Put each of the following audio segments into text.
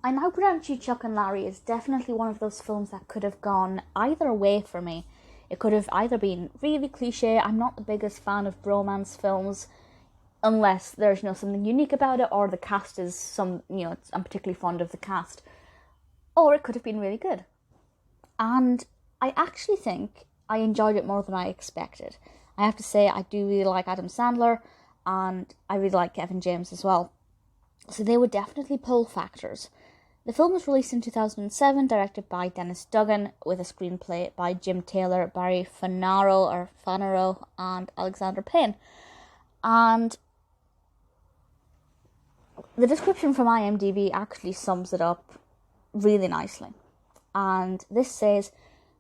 I Now Grant You Chuck and Larry is definitely one of those films that could have gone either way for me. It could have either been really cliche. I'm not the biggest fan of bromance films, unless there's, something unique about it, or the cast is I'm particularly fond of the cast. Or it could have been really good. And I actually think I enjoyed it more than I expected. I have to say, I do really like Adam Sandler, and I really like Kevin James as well. So they were definitely pull factors. The film was released in 2007, directed by Dennis Dugan, with a screenplay by Jim Taylor, Barry Fanaro, and Alexander Payne. And the description from IMDb actually sums it up really nicely. And this says,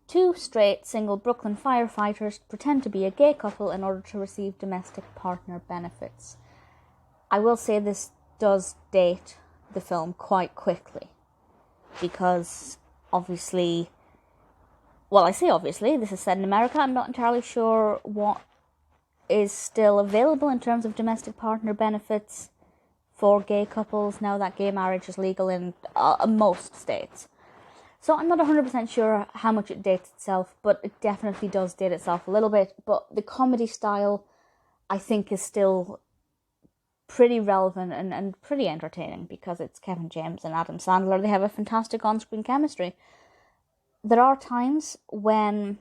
2 straight, single Brooklyn firefighters pretend to be a gay couple in order to receive domestic partner benefits. I will say this does date the film quite quickly, because obviously, this is set in America. I'm not entirely sure what is still available in terms of domestic partner benefits for gay couples now that gay marriage is legal in most states. So I'm not 100% sure how much it dates itself, but it definitely does date itself a little bit. But the comedy style, I think, is still pretty relevant and pretty entertaining, because it's Kevin James and Adam Sandler. They have a fantastic on-screen chemistry. There are times when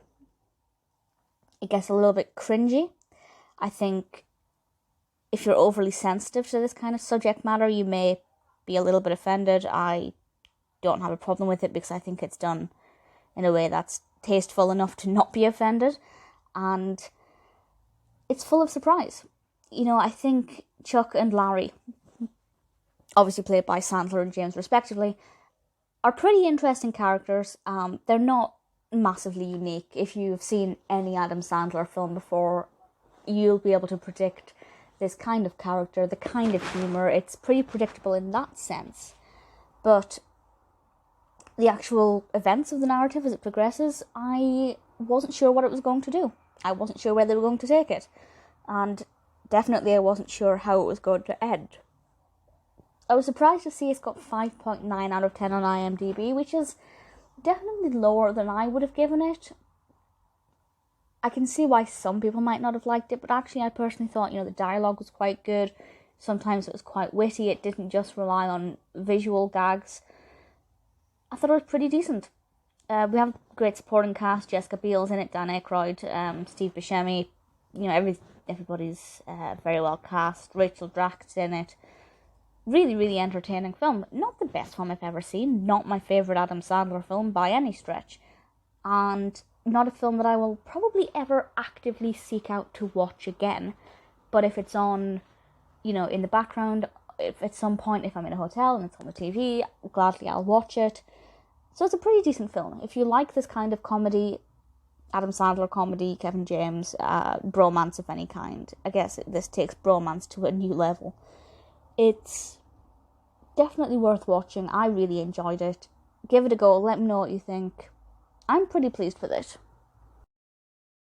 it gets a little bit cringy. I think if you're overly sensitive to this kind of subject matter, you may be a little bit offended. I don't have a problem with it, because I think it's done in a way that's tasteful enough to not be offended, and it's full of surprise. I think Chuck and Larry, obviously played by Sandler and James respectively, are pretty interesting characters. They're not massively unique. If you've seen any Adam Sandler film before, you'll be able to predict this kind of character, the kind of humour. It's pretty predictable in that sense. But the actual events of the narrative as it progresses, I wasn't sure what it was going to do. I wasn't sure where they were going to take it. And definitely I wasn't sure how it was going to end. I was surprised to see it's got 5.9 out of 10 on IMDb, which is definitely lower than I would have given it. I can see why some people might not have liked it, but actually I personally thought, the dialogue was quite good. Sometimes it was quite witty. It didn't just rely on visual gags. I thought it was pretty decent. We have a great supporting cast. Jessica Biel's in it, Dan Aykroyd, Steve Buscemi. Everybody's very well cast. Rachel Dratch's in it. Really, really entertaining film. Not the best film I've ever seen. Not my favourite Adam Sandler film by any stretch. And not a film that I will probably ever actively seek out to watch again. But if it's on, in the background, if at some point, if I'm in a hotel and it's on the TV, gladly I'll watch it. So it's a pretty decent film. If you like this kind of comedy, Adam Sandler comedy, Kevin James, bromance of any kind, I guess this takes bromance to a new level. It's definitely worth watching. I really enjoyed it. Give it a go. Let me know what you think. I'm pretty pleased with it.